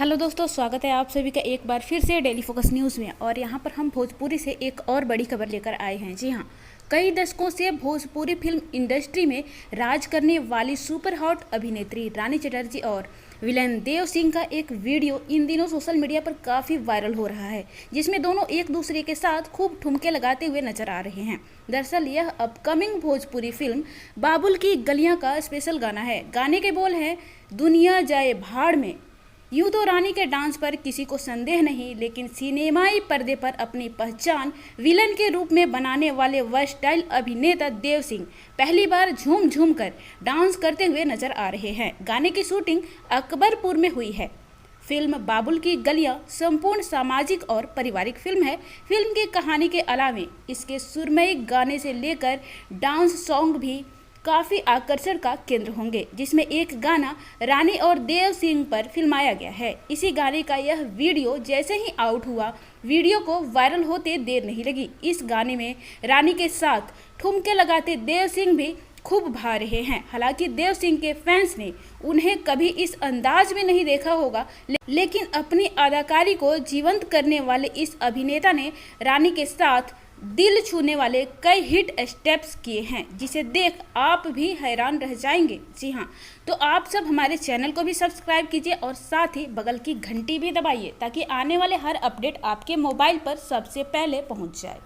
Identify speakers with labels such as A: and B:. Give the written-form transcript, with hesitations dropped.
A: Hello दोस्तों, स्वागत है आप सभी का एक बार फिर से डेली फोकस न्यूज़ में। और यहाँ पर हम भोजपुरी से एक और बड़ी खबर लेकर आए हैं। जी हाँ, कई दशकों से भोजपुरी फिल्म इंडस्ट्री में राज करने वाली सुपर हॉट अभिनेत्री रानी चटर्जी और विलेन देव सिंह का एक वीडियो इन दिनों सोशल मीडिया पर काफ़ी वायरल हो रहा है, जिसमें दोनों एक दूसरे के साथ खूब ठुमके लगाते हुए नजर आ रहे हैं। दरअसल यह अपकमिंग भोजपुरी फिल्म बाबुल की गलियां का स्पेशल गाना है। गाने के बोल हैं, दुनिया जाए भाड़ में। यूं तो रानी के डांस पर किसी को संदेह नहीं, लेकिन सिनेमाई पर्दे पर अपनी पहचान विलन के रूप में बनाने वाले वर्सटाइल अभिनेता देव सिंह पहली बार झूम झूम कर डांस करते हुए नजर आ रहे हैं। गाने की शूटिंग अकबरपुर में हुई है। फिल्म बाबुल की गलियां संपूर्ण सामाजिक और पारिवारिक फिल्म है। फिल्म की कहानी के अलावे इसके सुरमई गाने से लेकर डांस सॉन्ग भी काफ़ी आकर्षण का केंद्र होंगे, जिसमें एक गाना रानी और देव सिंह पर फिल्माया गया है। इसी गाने का यह वीडियो जैसे ही आउट हुआ, वीडियो को वायरल होते देर नहीं लगी। इस गाने में रानी के साथ ठुमके लगाते देव सिंह भी खूब भा रहे हैं। हालांकि देव सिंह के फैंस ने उन्हें कभी इस अंदाज में नहीं देखा होगा, लेकिन अपनी अदाकारी को जीवंत करने वाले इस अभिनेता ने रानी के साथ दिल छूने वाले कई हिट स्टेप्स किए हैं, जिसे देख आप भी हैरान रह जाएंगे। जी हाँ, तो आप सब हमारे चैनल को भी सब्सक्राइब कीजिए और साथ ही बगल की घंटी भी दबाइए, ताकि आने वाले हर अपडेट आपके मोबाइल पर सबसे पहले पहुंच जाए।